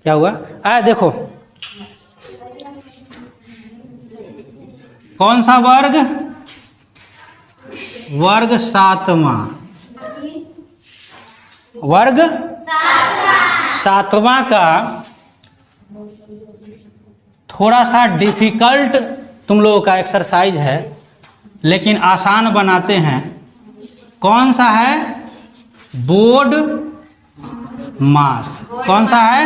क्या हुआ? देखो कौन सा वर्ग? वर्ग सातवां। वर्ग सातवां का थोड़ा सा डिफिकल्ट तुम लोगों का एक्सरसाइज है, लेकिन आसान बनाते हैं। कौन सा है? बोर्ड मास। कौन सा है?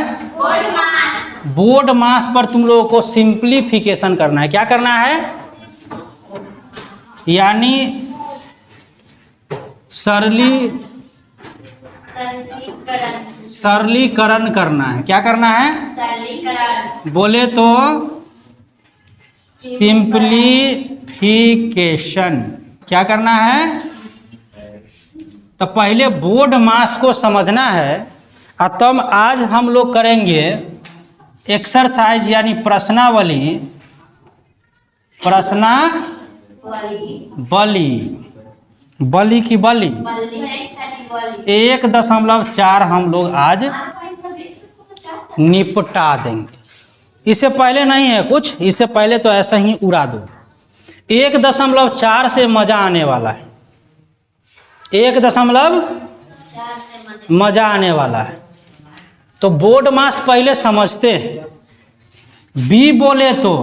बोर्ड मास पर तुम लोगों को सिंप्लीफिकेशन करना है। क्या करना है? यानी सरलीकरण करना है। क्या करना है? सरलीकरण। बोले तो सिंप्लीफिकेशन। क्या करना है? तो पहले बोर्ड मास को समझना है, और तब आज हम लोग करेंगे एक्सरसाइज यानी प्रश्नावली। प्रश्नावली बली की बली 1.4 हम लोग आज निपटा देंगे। इससे पहले नहीं है कुछ, इससे पहले तो ऐसा ही उड़ा दो। 1.4 से मजा आने वाला है। 1.4 मजा आने वाला है। तो बोर्ड मास पहले समझते हैं। बी बोले तो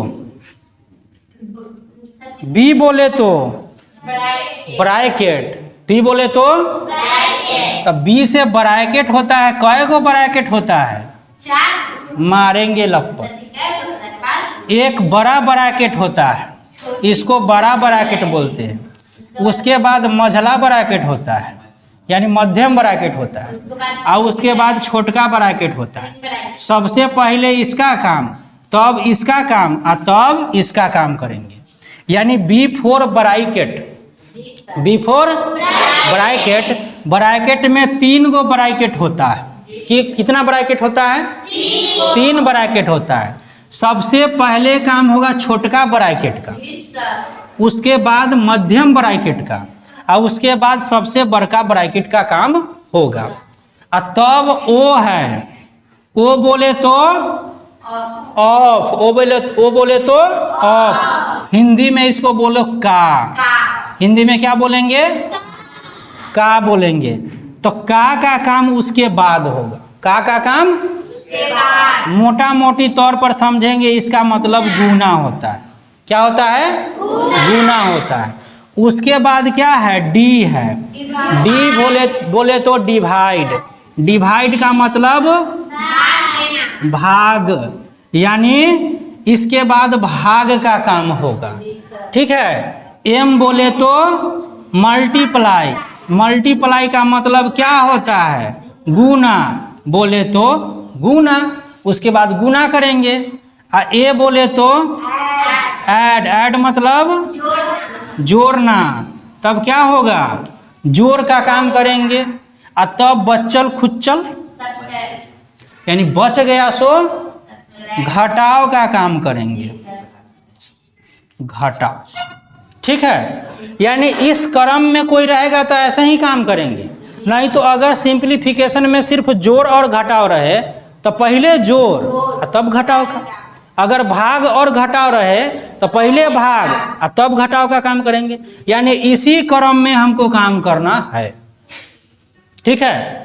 ब्रैकेट, बी बोले तो बी से ब्रैकेट होता है। कय गो ब्रैकेट होता है? 4। मारेंगे लपट। एक बड़ा ब्रैकेट होता है, इसको बड़ा ब्रैकेट बोलते हैं। उसके बाद मझला ब्रैकेट होता है, यानी मध्यम ब्रैकेट होता है, और उसके बाद छोटका ब्रैकेट होता है। सबसे पहले इसका काम, तब इसका काम, और तब इसका काम करेंगे। यानी B4 bracket. B4 bracket, bracket में 3 गो ब्रैकेट होता है। कि कितना ब्रैकेट होता है? 3 ब्रैकेट होता है। सबसे पहले काम होगा छोटका ब्रैकेट का, उसके बाद मध्यम ब्रैकेट का, और उसके बाद सबसे बड़का ब्रैकेट का काम होगा। और तब ओ है, ओ बोले तो ऑफ, ओ बोले तो ऑफ। हिंदी में इसको बोलो का। हिंदी में क्या बोलेंगे? का बोलेंगे। तो का काम उसके बाद होगा। का काम उसके बाद। मोटा मोटी तौर पर समझेंगे, इसका मतलब गुना होता है। क्या होता है? गुना होता है। उसके बाद क्या है? डी है। डी बोले तो डिवाइड। डिवाइड का मतलब भाग, यानी इसके बाद भाग का काम होगा। ठीक है। एम बोले तो मल्टीप्लाई। मल्टीप्लाई का मतलब क्या होता है? गुना। बोले तो गुना, उसके बाद गुना करेंगे। और ए बोले तो ऐड। ऐड मतलब जोड़ना। तब क्या होगा? जोड़ का काम करेंगे। और तब बच्चल खुच्चल, यानी बच गया सो घटाव का काम करेंगे। घटाव। ठीक है। यानी इस क्रम में कोई रहेगा तो ऐसे ही काम करेंगे। नहीं तो अगर सिंप्लीफिकेशन में सिर्फ जोड़ और घटाव रहे तो पहले जोड़ तब घटाव का, अगर भाग और घटाव रहे तो पहले भाग और तब घटाव का काम करेंगे। यानी इसी क्रम में हमको काम करना है। ठीक है।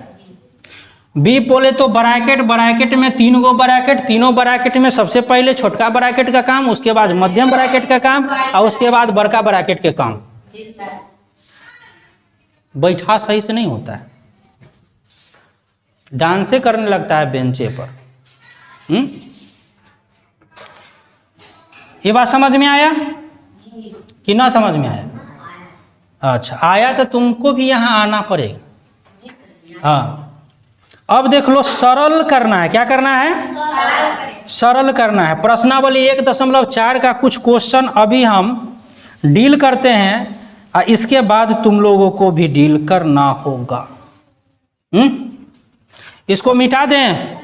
बी बोले तो ब्रैकेट। ब्रैकेट में 3 गो ब्रैकेट, तीनों ब्रैकेट में सबसे पहले छोटका ब्रैकेट का काम, उसके बाद मध्यम ब्रैकेट का काम, और उसके बाद बड़का ब्रैकेट के काम। बैठा सही से नहीं होता है, डांसे करने लगता है बेंचे पर। ये बात समझ में आया कि ना समझ में आया? अच्छा, आया तो तुमको भी यहाँ आना पड़ेगा। हाँ, अब देख लो, सरल करना है। क्या करना है? सरल करना है। प्रश्नावली 1.4 का कुछ क्वेश्चन अभी हम डील करते हैं, और इसके बाद तुम लोगों को भी डील करना होगा। इसको मिटा दें।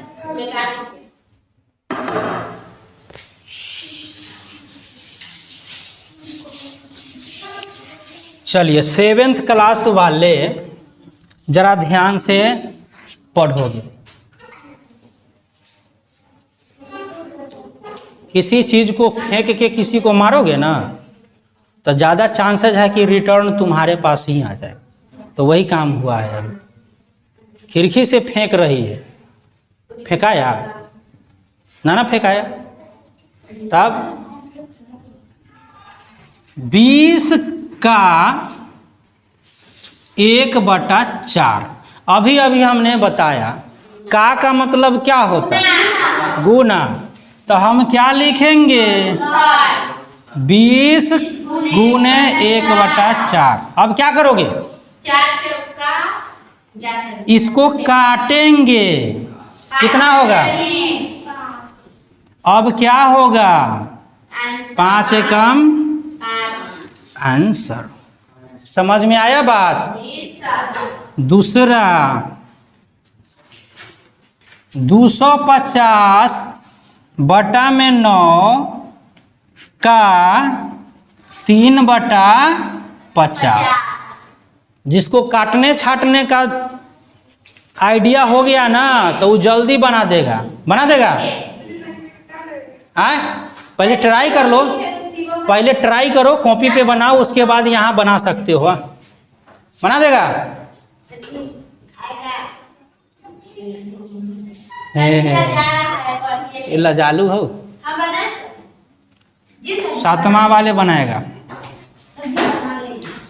चलिए, 7th क्लास वाले जरा ध्यान से पढ़ोगे। किसी चीज़ को फेंक के किसी को मारोगे ना तो ज़्यादा चांसेस है कि रिटर्न तुम्हारे पास ही आ जाए। तो वही काम हुआ है अभी। खिड़की से फेंक रही है, फेंकाया ना फेंकाया। तब 20 का 1/4। अभी अभी हमने बताया का मतलब क्या होता है, गुना। तो हम क्या लिखेंगे, 20 गुने 1/4। अब क्या करोगे, इसको काटेंगे, कितना होगा, अब क्या होगा, 5 एकम आंसर। समझ में आया बात। दूसरा 250 बटा में 9 का 3/50। जिसको काटने छाटने का आइडिया हो गया ना तो वो जल्दी बना देगा, बना देगा। पहले ट्राई कर लो, पहले ट्राई करो, कॉपी पे बनाओ, उसके बाद यहाँ बना सकते हो। बना देगा। ये लजालू हो, 7वां वाले बनाएगा।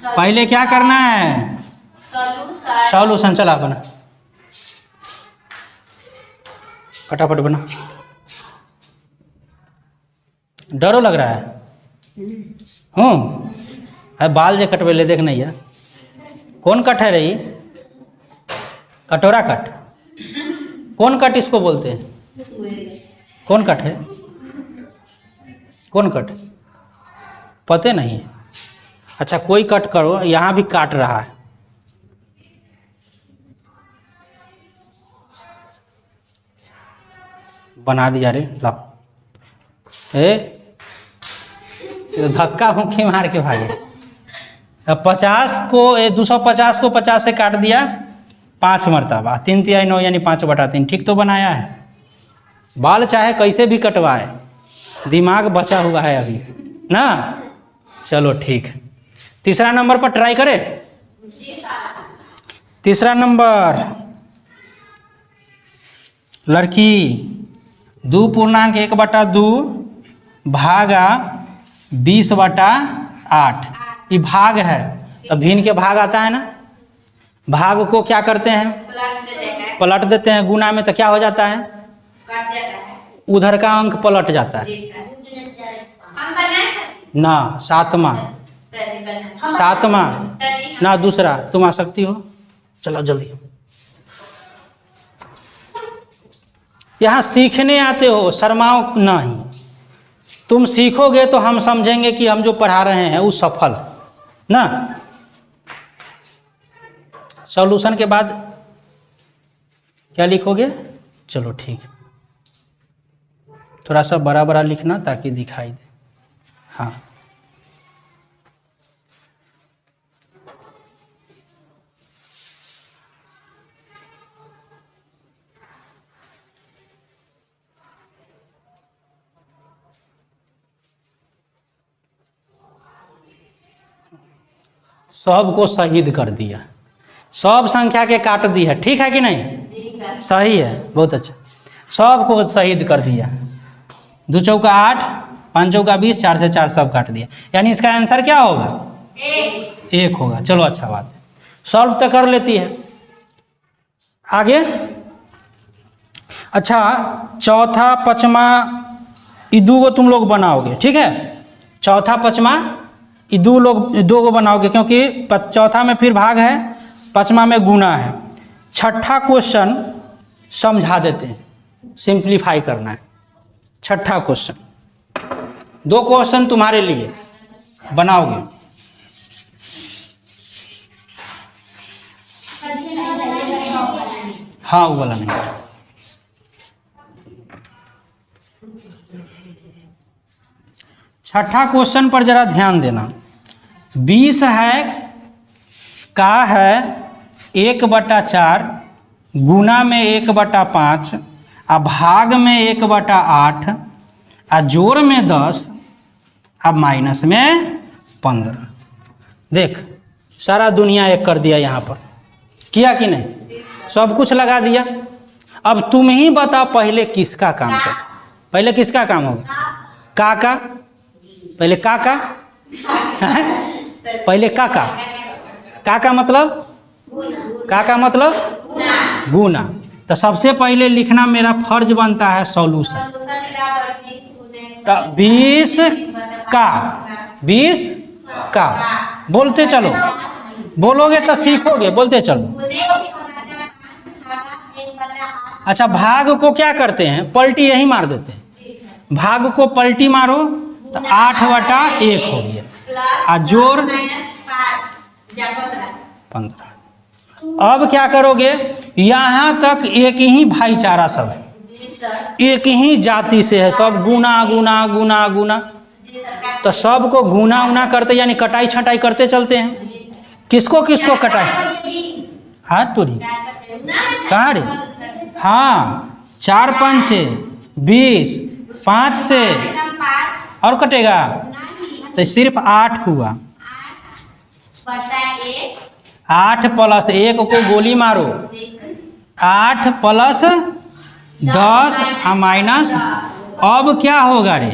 पहले क्या करना है, सॉल्यूशन। चला बना, फटाफट बना। डरो लग रहा है। है बाल जे कटवे ले, देख नहीं है कौन कट है रही, कटोरा कट। कौन कट इसको बोलते हैं, कौन कट है, कौन कट, पते नहीं है। अच्छा कोई कट करो, यहाँ भी काट रहा है। बना दिया रे, ला धक्का मुक्की मार के भागे। अब 50 को 250 को 50 से काट दिया 5 मरतबा, 3 तिहाई 9 यानी 5/3। ठीक तो बनाया है। बाल चाहे कैसे भी कटवाए, दिमाग बचा हुआ है अभी ना। चलो ठीक। तीसरा नंबर पर ट्राई करें। तीसरा नंबर, लड़की 2.1/2 भागा 20/8। ये भाग है तो भिन्न के भाग आता है ना। भाग को क्या करते हैं, पलट देते हैं गुना में, तो क्या हो जाता है, उधर का अंक पलट जाता है ना। 7वां ना, दूसरा। तुम आ सकती हो, चलो जल्दी। यहाँ सीखने आते हो, शर्माओ नहीं। तुम सीखोगे तो हम समझेंगे कि हम जो पढ़ा रहे हैं वो सफल ना। सॉल्यूशन के बाद क्या लिखोगे, चलो ठीक, थोड़ा सा बड़ा बड़ा लिखना ताकि दिखाई दे। हाँ सबको शहीद कर दिया, सब संख्या के काट दी है। ठीक है कि नहीं, सही है, बहुत अच्छा। सबको शहीद कर दिया। 2 चौका 8, 5 चौका 20, 4 से 4 सब काट दिया। यानी इसका आंसर क्या होगा, 1 होगा। चलो अच्छा बात है, सॉल्व तो कर लेती है। आगे अच्छा, चौथा पचमा ये 2 गो तुम लोग बनाओगे, ठीक है। चौथा पचमा ये 2 गो बनाओगे, क्योंकि चौथा में फिर भाग है, पचमा में गुना है। छठा क्वेश्चन समझा देते हैं, सिंप्लीफाई करना है। छठा क्वेश्चन, 2 क्वेश्चन तुम्हारे लिए बनाओगे। हाँ वो वाला नहीं। छठा क्वेश्चन पर जरा ध्यान देना। 20 है का है 1/4, गुना में 1/5, भाग में 1/8, और जोड़ में 10 अब माइनस में 15। देख सारा दुनिया एक कर दिया यहाँ पर, किया कि नहीं? सब कुछ लगा दिया। अब तुम ही बताओ पहले किसका काम कर, पहले किसका काम होगा? काका, पहले काका पहले काका। काका मतलब गुना। तो सबसे पहले लिखना मेरा फर्ज बनता है सॉल्यूशन। तो 20 का बोलते चलो, बोलोगे तो सीखोगे, बोलते चलो। अच्छा, भाग को क्या करते हैं? पलटी यही मार देते हैं। भाग को पलटी मारो तो 8/1 हो गया, और जोड़ 15। अब क्या करोगे? यहाँ तक एक ही भाईचारा सब है, एक ही जाति से है, सब गुना गुना गुना गुना। तो सबको गुना उना करते यानी कटाई छटाई करते चलते हैं। किसको किसको कटाई? हाथ तोड़ी कहाँ रे? हाँ, 4 5 6 20, 5 से और कटेगा तो सिर्फ 8 हुआ। 8 + 1 को गोली मारो, 8 + 10 माइनस। अब क्या होगा रे?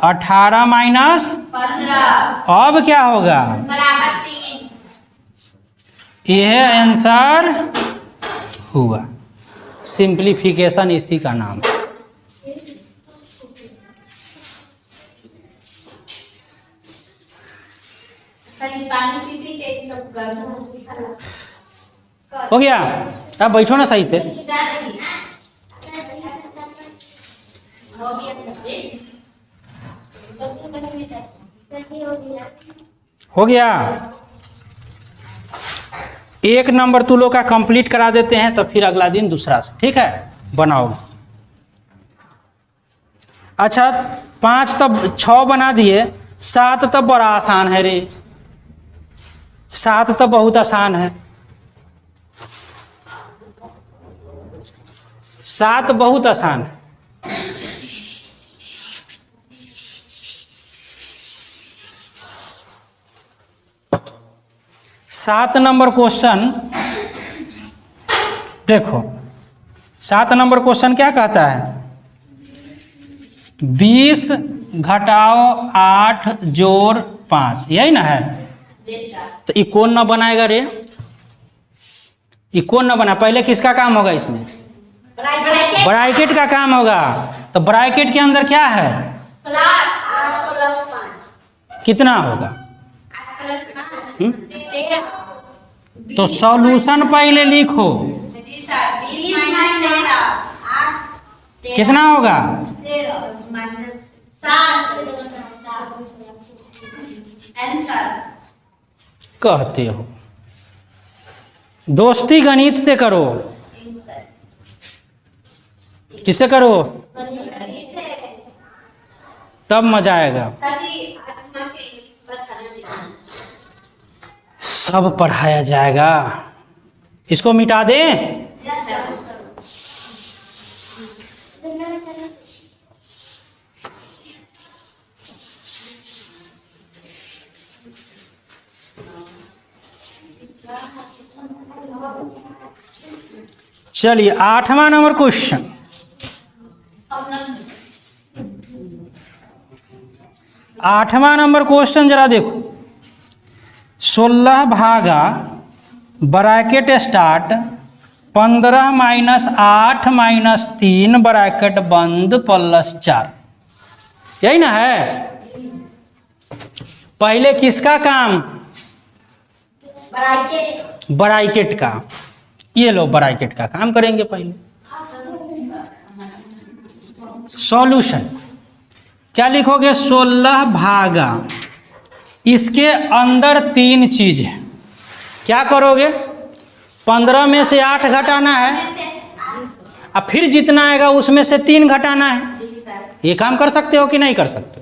18 माइनस 15। अब क्या होगा? यह आंसर हुआ। सिंप्लीफिकेशन इसी का नाम है। हो गया? अब बैठो ना सही से। हो गया? एक नंबर तू लोग का कंप्लीट करा देते हैं, तो फिर अगला दिन दूसरा से, ठीक है? बनाओ। अच्छा, 5 तब 6 बना दिए, 7 तो बड़ा आसान है रे, 7 तो बहुत आसान है, 7 बहुत आसान है। सात नंबर क्वेश्चन देखो, 7 नंबर क्वेश्चन क्या कहता है? 20 घटाओ 8 जोड़ 5, यही ना है? तो ये कौन ना बनाएगा रे? ये कौन ना बना? पहले किसका काम होगा इसमें? ब्रैकेट का काम होगा। तो ब्रैकेट के अंदर क्या है? कितना होगा? तो सॉल्यूशन पहले लिखो, कितना होगा? कहते हो दोस्ती गणित से करो। किससे करो? तब मजा आएगा। सब पढ़ाया जाएगा। इसको मिटा दें? चलिए 8वां नंबर क्वेश्चन। 8वां नंबर क्वेश्चन जरा देखो। 16 भागा bracket start 15 minus 8 minus 3 bracket बंद +4, यही ना है? पहले किसका काम? ब्रैकेट का। ये लो ब्रैकेट का काम करेंगे पहले। सॉल्यूशन क्या लिखोगे? 16 भागा, इसके अंदर 3 चीज है, क्या करोगे? 15 में से 8 घटाना है, अब फिर जितना आएगा उसमें से 3 घटाना है। ये काम कर सकते हो कि नहीं कर सकते?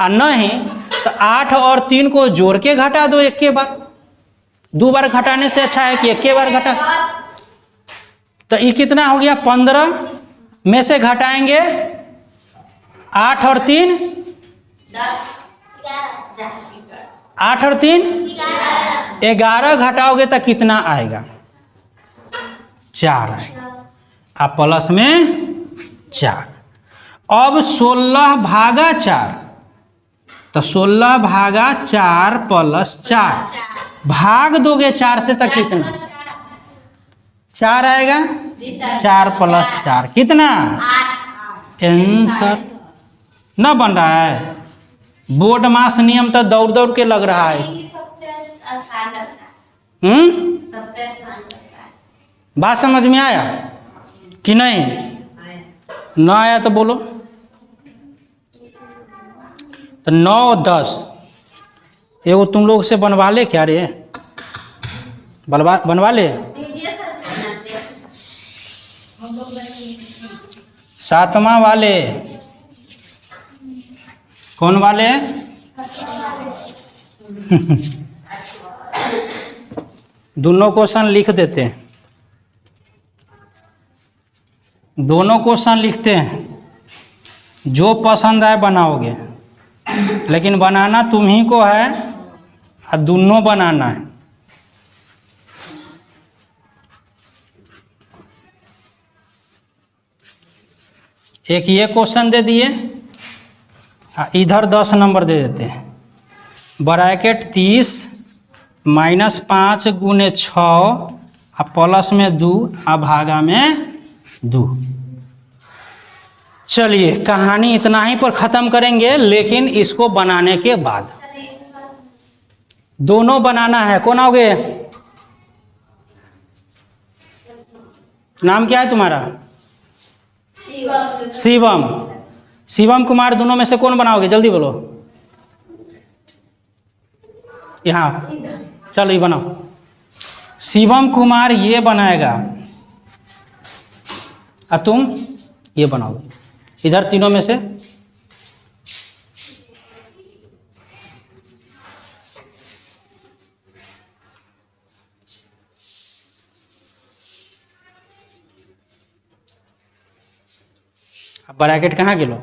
और नहीं तो 8 और 3 को जोड़ के घटा दो एक के बार। 2 बार घटाने से अच्छा है कि एक के बार घटा। तो ये कितना हो गया? 15 में से घटाएंगे 8 और 3 8 और 3 11 घटाओगे तो कितना आएगा? 4 आएगा। अब प्लस में 4। अब 16 भागा 4, तो 16 भागा 4 प्लस 4 भाग दोगे 4 से तो कितना? 4 आएगा। 4 प्लस 4 कितना? आंसर न बन रहा है। बोर्ड मास नियम तो दौड़ दौड़ के लग रहा है। बात समझ में आया कि नहीं? ना आया तो बोलो। तो 9 10 एगो तुम लोग से बनवा ले क्या रे? बनवा ले। 7वां वाले कौन वाले? दोनों क्वेश्चन लिख देते हैं, दोनों क्वेश्चन लिखते हैं, जो पसंद आए बनाओगे, लेकिन बनाना तुम ही को है और दोनों बनाना है। एक ये क्वेश्चन दे दिए, इधर 10 नंबर दे देते हैं। ब्रैकेट 30 -5 गुने 6 और प्लस में 2 और भागा में 2। चलिए कहानी इतना ही पर ख़त्म करेंगे, लेकिन इसको बनाने के बाद दोनों बनाना है। कौन आओगे? नाम क्या है तुम्हारा? शिवम। शिवम कुमार, दोनों में से कौन बनाओगे? जल्दी बोलो। यहाँ चलो ये बनाओ। शिवम कुमार ये बनाएगा और तुम ये बनाओगे। इधर तीनों में से ब्रैकेट कहाँ गिलो?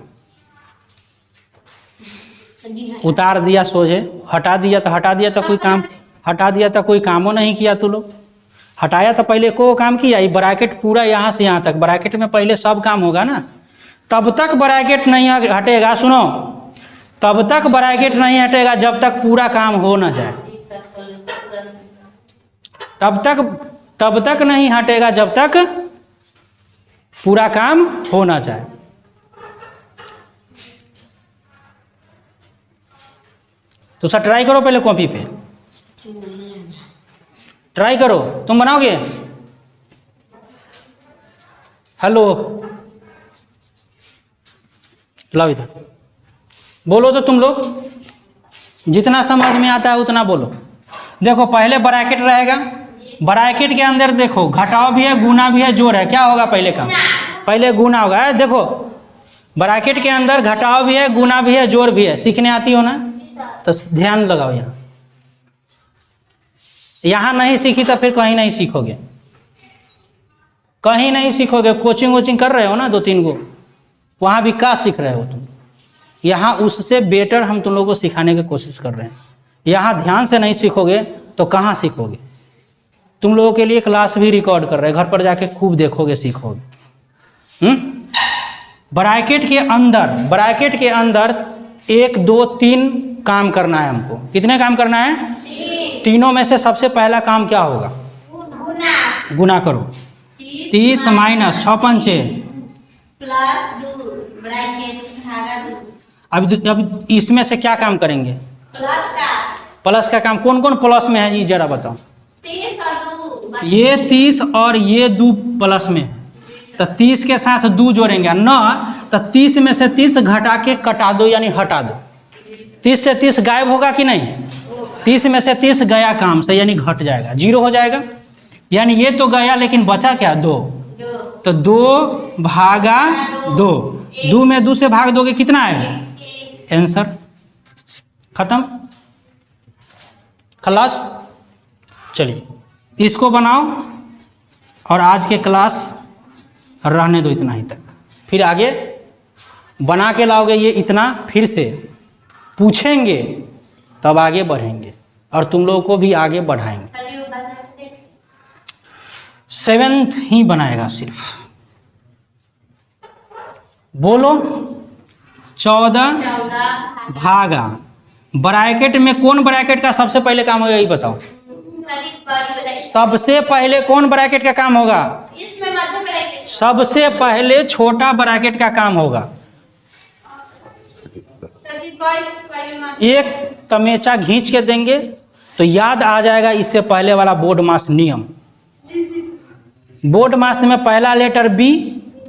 उतार दिया सोझे, हटा दिया तो हटा दिया तो कोई काम, हटा दिया तो कोई कामों नहीं किया। तू लोग हटाया तो पहले को काम किया। ये ब्रैकेट पूरा यहाँ से यहाँ तक, ब्रैकेट में पहले सब काम होगा ना, तब तक ब्रैकेट नहीं हटेगा। सुनो, तब तक ब्रैकेट नहीं हटेगा जब तक पूरा काम हो ना जाए। तब तक नहीं हटेगा जब तक पूरा काम हो ना जाए। तो सर ट्राई करो, पहले कॉपी पे ट्राई करो। तुम बनाओगे? हेलो, लाओ इधर। बोलो तो तुम लोग, जितना समझ में आता है उतना बोलो। देखो पहले ब्रैकेट रहेगा, ब्रैकेट के अंदर देखो घटाव भी है, गुना भी है, जोड़ है। क्या होगा पहले काम? पहले गुना होगा। देखो ब्रैकेट के अंदर घटाव भी है, गुना भी है, जोड़ भी है। सीखने आती हो ना, तो ध्यान लगाओ। यहाँ नहीं सीखी तो फिर कहीं नहीं सीखोगे, कहीं नहीं सीखोगे। कोचिंग वोचिंग कर रहे हो ना 2-3 गो, वहाँ भी क्या सीख रहे हो तुम? यहाँ उससे बेटर हम तुम लोगों को सिखाने की कोशिश कर रहे हैं। यहाँ ध्यान से नहीं सीखोगे तो कहाँ सीखोगे? तुम लोगों के लिए क्लास भी रिकॉर्ड कर रहे हैं, घर पर जाके खूब देखोगे, सीखोगे। ब्रैकेट के अंदर 1 2 3 काम करना है हमको। कितने काम करना है? 3 में से सबसे पहला काम क्या होगा? गुना करो। 30 - 6 पंचे प्लस 2 ब्रैकेट भागा 2। अब इसमें से क्या काम करेंगे? प्लस का काम। कौन कौन प्लस में है ये जरा बताओ। 30 और 2, ये 30 और ये 2 प्लस में है, तो 30 के साथ 2 जोड़ेंगे ना, तो 30 में से 30 घटा के कटा दो, यानी हटा दो। 30 से 30 गायब होगा कि नहीं? 30 में से 30 गया काम से, यानी घट जाएगा, 0 हो जाएगा। यानी ये तो गया, लेकिन बचा क्या? 2। तो 2 भागा 2, 2 में 2 से भाग दोगे कितना आएगा? आंसर खत्म, खलास। चलिए इसको बनाओ और आज के क्लास रहने दो इतना ही तक। फिर आगे बना के लाओगे ये इतना, फिर से पूछेंगे तब आगे बढ़ेंगे और तुम लोगों को भी आगे बढ़ाएंगे। खाली वो बना के देख। 7th ही बनाएगा सिर्फ। बोलो 14 भागा। ब्रैकेट में कौन ब्रैकेट का सबसे पहले काम होगा, यही बताओ। सभी बड़ी ब्रैकेट। सबसे पहले कौन ब्रैकेट का काम होगा? इसमें मध्य ब्रैकेट। सबसे पहले छोटा ब्रैकेट का काम होगा। सभी पहले मध्य। एक तमेचा खींच के देंगे तो याद आ जाएगा इससे पहले वाला बोर्ड मास नियम। बोर्ड मास में पहला लेटर बी,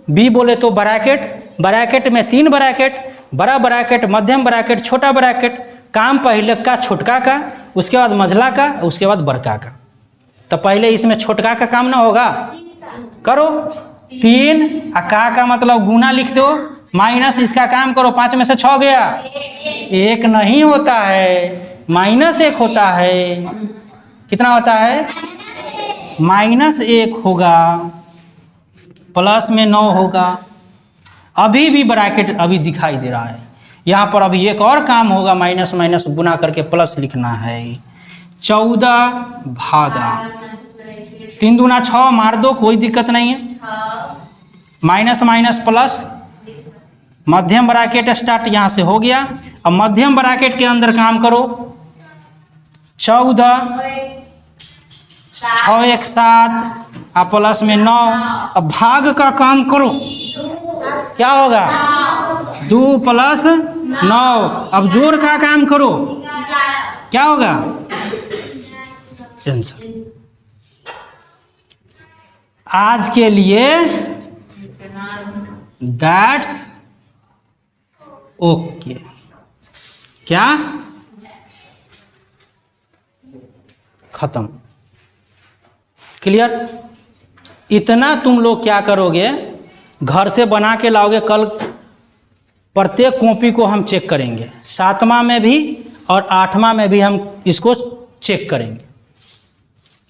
बी बोले तो ब्रैकेट, ब्रैकेट में 3 ब्रैकेट, बड़ा ब्रैकेट, मध्यम ब्रैकेट, छोटा ब्रैकेट। काम पहले का छोटका का, उसके बाद मझला का, उसके बाद बड़का का। तो पहले इसमें छोटका का काम ना होगा, करो 3 का मतलब गुना लिख दो, माइनस इसका काम करो, 5 में से 6 गया, 1 नहीं होता है, -1 होता है। कितना होता है? -1 होगा, प्लस में 9 होगा। अभी भी ब्रैकेट अभी दिखाई दे रहा है। यहाँ पर अभी एक और काम होगा, माइनस माइनस गुना करके प्लस लिखना है। 14 भागा 3 दूना 6, मार दो, कोई दिक्कत नहीं है। माइनस माइनस प्लस, मध्यम ब्रैकेट स्टार्ट यहाँ से हो गया। अब मध्यम ब्रैकेट के अंदर काम करो। 14 6 1 7 और प्लस में 9। अब भाग का काम करो, क्या होगा? 2 + 9। अब जोड़ का काम करो, क्या होगा? आंसर। आज के लिए दैट्स ओके। क्या? खत्म। क्लियर? इतना तुम लोग क्या करोगे, घर से बना के लाओगे। कल प्रत्येक कॉपी को हम चेक करेंगे, 7वां में भी और 8वां में भी हम इसको चेक करेंगे।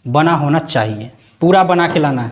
बना होना चाहिए, पूरा बना के लाना है।